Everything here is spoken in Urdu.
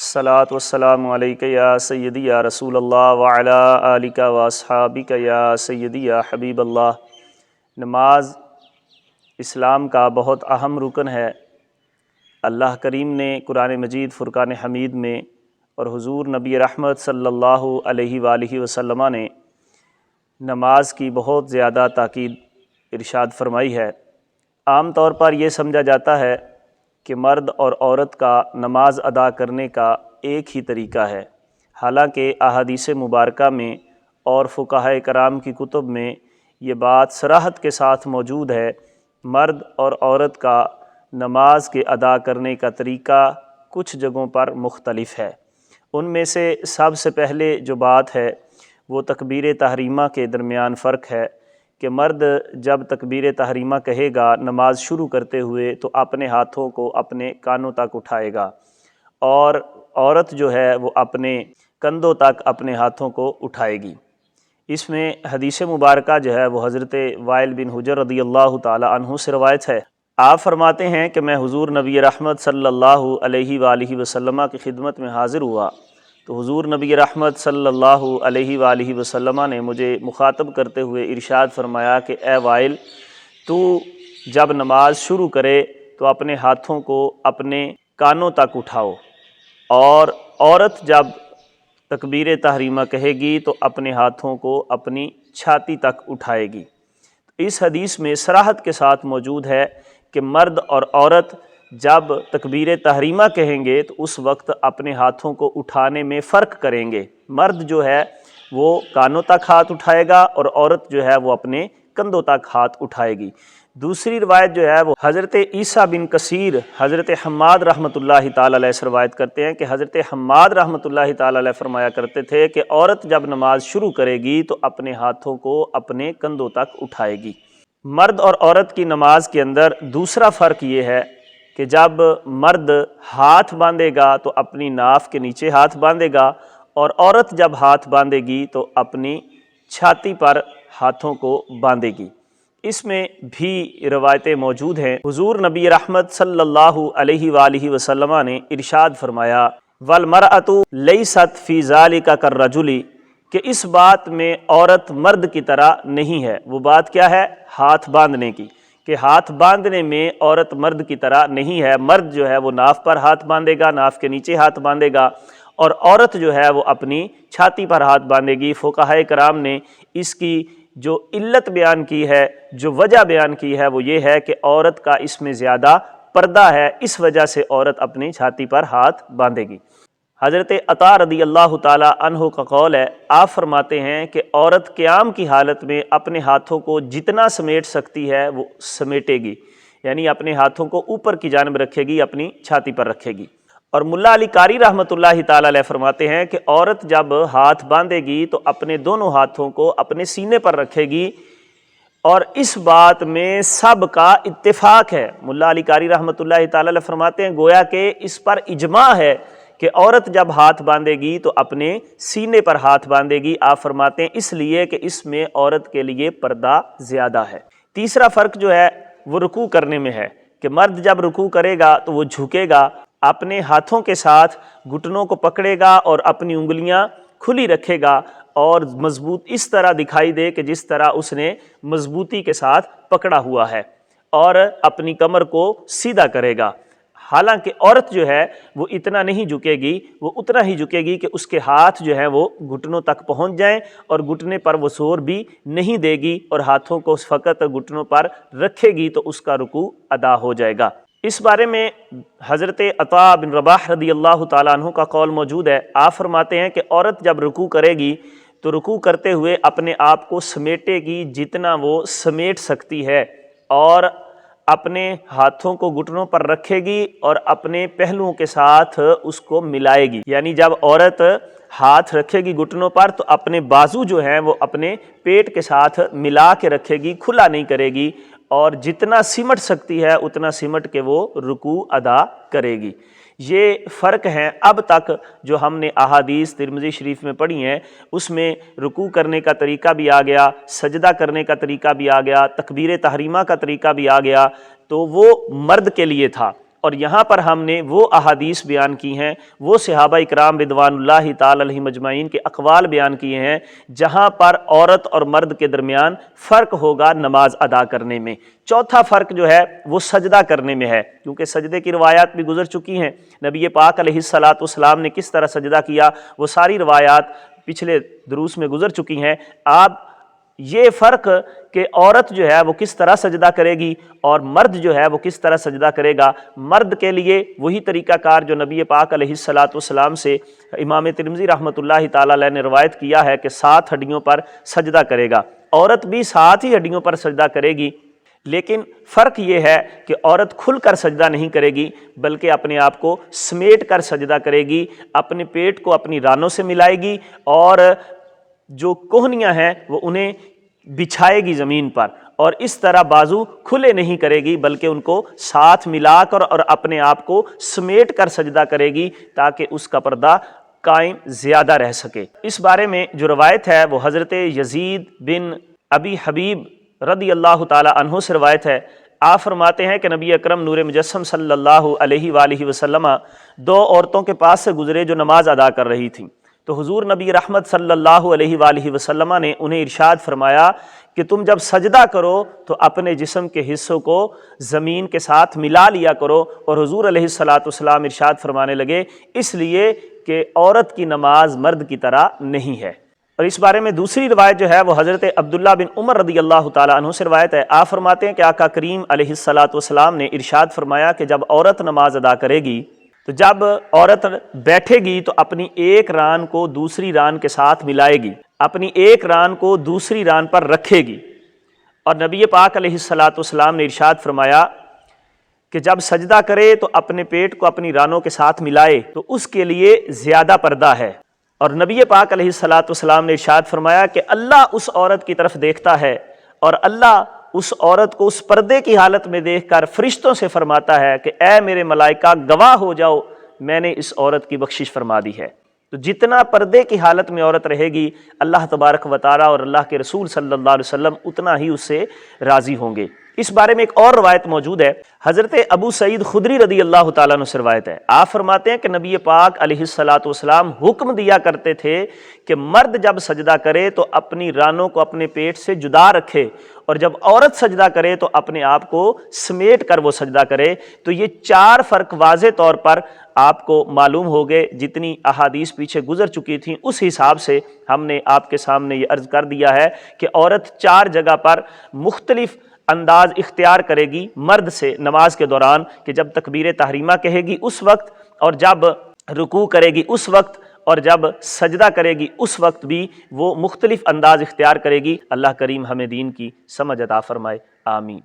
الصلاۃ والسلام علیک یا سیدی یا رسول اللہ وعلی آلک و اصحابک یا سیدی یا حبیب اللہ۔ نماز اسلام کا بہت اہم رکن ہے۔ اللہ کریم نے قرآن مجید فرقان حمید میں اور حضور نبی رحمت صلی اللہ علیہ وآلہ وسلم نے نماز کی بہت زیادہ تاکید ارشاد فرمائی ہے۔ عام طور پر یہ سمجھا جاتا ہے کہ مرد اور عورت کا نماز ادا کرنے کا ایک ہی طریقہ ہے، حالانکہ احادیث مبارکہ میں اور فقہاء کرام کی کتب میں یہ بات صراحت کے ساتھ موجود ہے۔ مرد اور عورت کا نماز کے ادا کرنے کا طریقہ کچھ جگہوں پر مختلف ہے۔ ان میں سے سب سے پہلے جو بات ہے وہ تکبیر تحریمہ کے درمیان فرق ہے کہ مرد جب تکبیر تحریمہ کہے گا نماز شروع کرتے ہوئے تو اپنے ہاتھوں کو اپنے کانوں تک اٹھائے گا، اور عورت جو ہے وہ اپنے کندھوں تک اپنے ہاتھوں کو اٹھائے گی۔ اس میں حدیث مبارکہ جو ہے وہ حضرت وائل بن حجر رضی اللہ تعالی عنہ سے روایت ہے۔ آپ فرماتے ہیں کہ میں حضور نبی رحمت صلی اللہ علیہ وآلہ وسلم کی خدمت میں حاضر ہوا تو حضور نبی رحمت صلی اللہ علیہ وآلہ وسلم نے مجھے مخاطب کرتے ہوئے ارشاد فرمایا کہ اے وائل، تو جب نماز شروع کرے تو اپنے ہاتھوں کو اپنے کانوں تک اٹھاؤ، اور عورت جب تکبیر تحریمہ کہے گی تو اپنے ہاتھوں کو اپنی چھاتی تک اٹھائے گی۔ اس حدیث میں صراحت کے ساتھ موجود ہے کہ مرد اور عورت جب تکبیر تحریمہ کہیں گے تو اس وقت اپنے ہاتھوں کو اٹھانے میں فرق کریں گے۔ مرد جو ہے وہ کانوں تک ہاتھ اٹھائے گا اور عورت جو ہے وہ اپنے کندھوں تک ہاتھ اٹھائے گی۔ دوسری روایت جو ہے وہ حضرت عیسیٰ بن کثیر حضرت حماد رحمۃ اللہ تعالی علیہ سے روایت کرتے ہیں کہ حضرت حماد رحمۃ اللہ تعالی علیہ فرمایا کرتے تھے کہ عورت جب نماز شروع کرے گی تو اپنے ہاتھوں کو اپنے کندھوں تک اٹھائے گی۔ مرد اور عورت کی نماز کے اندر دوسرا فرق یہ ہے کہ جب مرد ہاتھ باندھے گا تو اپنی ناف کے نیچے ہاتھ باندھے گا، اور عورت جب ہاتھ باندھے گی تو اپنی چھاتی پر ہاتھوں کو باندھے گی۔ اس میں بھی روایتیں موجود ہیں۔ حضور نبی رحمت صلی اللہ علیہ وآلہ وسلم نے ارشاد فرمایا وَالْمَرْأَةُ لَيْسَتْ فِي ذَلِكَ كَالرَّجُلِ، کہ اس بات میں عورت مرد کی طرح نہیں ہے۔ وہ بات کیا ہے؟ ہاتھ باندھنے کی، کہ ہاتھ باندھنے میں عورت مرد کی طرح نہیں ہے۔ مرد جو ہے وہ ناف پر ہاتھ باندھے گا، ناف کے نیچے ہاتھ باندھے گا، اور عورت جو ہے وہ اپنی چھاتی پر ہاتھ باندھے گی۔ فقہاء کرام نے اس کی جو علت بیان کی ہے، جو وجہ بیان کی ہے، وہ یہ ہے کہ عورت کا اس میں زیادہ پردہ ہے، اس وجہ سے عورت اپنی چھاتی پر ہاتھ باندھے گی۔ حضرت عطا رضی اللہ تعالی عنہ کا قول ہے، آپ فرماتے ہیں کہ عورت قیام کی حالت میں اپنے ہاتھوں کو جتنا سمیٹ سکتی ہے وہ سمیٹے گی، یعنی اپنے ہاتھوں کو اوپر کی جانب رکھے گی، اپنی چھاتی پر رکھے گی۔ اور ملا علی قاری رحمۃ اللہ تعالی علیہ فرماتے ہیں کہ عورت جب ہاتھ باندھے گی تو اپنے دونوں ہاتھوں کو اپنے سینے پر رکھے گی، اور اس بات میں سب کا اتفاق ہے۔ ملا علی قاری رحمۃ اللہ تعالی علیہ فرماتے ہیں گویا کہ اس پر اجماع ہے کہ عورت جب ہاتھ باندھے گی تو اپنے سینے پر ہاتھ باندھے گی۔ آپ فرماتے ہیں اس لیے کہ اس میں عورت کے لیے پردہ زیادہ ہے۔ تیسرا فرق جو ہے وہ رکوع کرنے میں ہے کہ مرد جب رکوع کرے گا تو وہ جھکے گا، اپنے ہاتھوں کے ساتھ گھٹنوں کو پکڑے گا اور اپنی انگلیاں کھلی رکھے گا، اور مضبوط اس طرح دکھائی دے کہ جس طرح اس نے مضبوطی کے ساتھ پکڑا ہوا ہے، اور اپنی کمر کو سیدھا کرے گا۔ حالانکہ عورت جو ہے وہ اتنا نہیں جھکے گی، وہ اتنا ہی جھکے گی کہ اس کے ہاتھ جو ہیں وہ گھٹنوں تک پہنچ جائیں، اور گھٹنے پر وہ زور بھی نہیں دے گی، اور ہاتھوں کو فقط گھٹنوں پر رکھے گی تو اس کا رکوع ادا ہو جائے گا۔ اس بارے میں حضرت عطا بن رباح رضی اللہ تعالیٰ عنہ کا قول موجود ہے۔ آپ فرماتے ہیں کہ عورت جب رکوع کرے گی تو رکوع کرتے ہوئے اپنے آپ کو سمیٹے گی جتنا وہ سمیٹ سکتی ہے، اور اپنے ہاتھوں کو گھٹنوں پر رکھے گی اور اپنے پہلوؤں کے ساتھ اس کو ملائے گی۔ یعنی جب عورت ہاتھ رکھے گی گھٹنوں پر تو اپنے بازو جو ہیں وہ اپنے پیٹ کے ساتھ ملا کے رکھے گی، کھلا نہیں کرے گی، اور جتنا سمٹ سکتی ہے اتنا سمٹ کے وہ رکوع ادا کرے گی۔ یہ فرق ہیں اب تک جو ہم نے احادیث ترمذی شریف میں پڑھی ہیں، اس میں رکوع کرنے کا طریقہ بھی آ گیا، سجدہ کرنے کا طریقہ بھی آ گیا، تکبیر تحریمہ کا طریقہ بھی آ گیا، تو وہ مرد کے لیے تھا۔ اور یہاں پر ہم نے وہ احادیث بیان کی ہیں، وہ صحابہ اکرام رضوان اللہ تعالی علیہم اجمعین کے اقوال بیان کیے ہیں جہاں پر عورت اور مرد کے درمیان فرق ہوگا نماز ادا کرنے میں۔ چوتھا فرق جو ہے وہ سجدہ کرنے میں ہے، کیونکہ سجدے کی روایات بھی گزر چکی ہیں، نبی پاک علیہ الصلاۃ والسلام نے کس طرح سجدہ کیا وہ ساری روایات پچھلے دروس میں گزر چکی ہیں۔ آپ یہ فرق کہ عورت جو ہے وہ کس طرح سجدہ کرے گی اور مرد جو ہے وہ کس طرح سجدہ کرے گا، مرد کے لیے وہی طریقہ کار جو نبی پاک علیہ الصلاۃ والسلام سے امام ترمذی رحمۃ اللہ تعالیٰ علیہ نے روایت کیا ہے کہ 7 ہڈیوں پر سجدہ کرے گا، عورت بھی 7 ہی ہڈیوں پر سجدہ کرے گی، لیکن فرق یہ ہے کہ عورت کھل کر سجدہ نہیں کرے گی بلکہ اپنے آپ کو سمیٹ کر سجدہ کرے گی، اپنے پیٹ کو اپنی رانوں سے ملائے گی اور جو کوہنیاں ہیں وہ انہیں بچھائے گی زمین پر، اور اس طرح بازو کھلے نہیں کرے گی بلکہ ان کو ساتھ ملا کر اور اپنے آپ کو سمیٹ کر سجدہ کرے گی تاکہ اس کا پردہ قائم زیادہ رہ سکے۔ اس بارے میں جو روایت ہے وہ حضرت یزید بن ابی حبیب رضی اللہ تعالی عنہ سے روایت ہے۔ آپ فرماتے ہیں کہ نبی اکرم نور مجسم صلی اللہ علیہ وآلہ وسلم 2 عورتوں کے پاس سے گزرے جو نماز ادا کر رہی تھیں، تو حضور نبی رحمت صلی اللہ علیہ وآلہ وسلم نے انہیں ارشاد فرمایا کہ تم جب سجدہ کرو تو اپنے جسم کے حصوں کو زمین کے ساتھ ملا لیا کرو، اور حضور علیہ الصلاۃ والسلام ارشاد فرمانے لگے اس لیے کہ عورت کی نماز مرد کی طرح نہیں ہے۔ اور اس بارے میں دوسری روایت جو ہے وہ حضرت عبداللہ بن عمر رضی اللہ تعالیٰ عنہ سے روایت ہے۔ آپ فرماتے ہیں کہ آقا کریم علیہ الصلاۃ والسلام نے ارشاد فرمایا کہ جب عورت نماز ادا کرے گی تو جب عورت بیٹھے گی تو اپنی ایک ران کو دوسری ران کے ساتھ ملائے گی، اپنی ایک ران کو دوسری ران پر رکھے گی، اور نبی پاک علیہ الصلاۃ والسلام نے ارشاد فرمایا کہ جب سجدہ کرے تو اپنے پیٹ کو اپنی رانوں کے ساتھ ملائے تو اس کے لیے زیادہ پردہ ہے، اور نبی پاک علیہ الصلاۃ والسلام نے ارشاد فرمایا کہ اللہ اس عورت کی طرف دیکھتا ہے اور اللہ اس عورت کو اس پردے کی حالت میں دیکھ کر فرشتوں سے فرماتا ہے کہ اے میرے ملائکہ گواہ ہو جاؤ میں نے اس عورت کی بخشش فرما دی ہے۔ تو جتنا پردے کی حالت میں عورت رہے گی اللہ تبارک و تعالیٰ اور اللہ کے رسول صلی اللہ علیہ وسلم اتنا ہی اس سے راضی ہوں گے۔ اس بارے میں ایک اور روایت موجود ہے، حضرت ابو سعید خدری رضی اللہ تعالیٰ عنہ سے روایت ہے۔ آپ فرماتے ہیں کہ نبی پاک علیہ الصلاۃ والسلام حکم دیا کرتے تھے کہ مرد جب سجدہ کرے تو اپنی رانوں کو اپنے پیٹ سے جدا رکھے، اور جب عورت سجدہ کرے تو اپنے آپ کو سمیٹ کر وہ سجدہ کرے۔ تو یہ 4 فرق واضح طور پر آپ کو معلوم ہو گئے، جتنی احادیث پیچھے گزر چکی تھیں اس حساب سے ہم نے آپ کے سامنے یہ عرض کر دیا ہے کہ عورت 4 جگہ پر مختلف انداز اختیار کرے گی مرد سے نماز کے دوران، کہ جب تکبیر تحریمہ کہے گی اس وقت، اور جب رکوع کرے گی اس وقت، اور جب سجدہ کرے گی اس وقت بھی وہ مختلف انداز اختیار کرے گی۔ اللہ کریم ہمیں دین کی سمجھ عطا فرمائے، آمین۔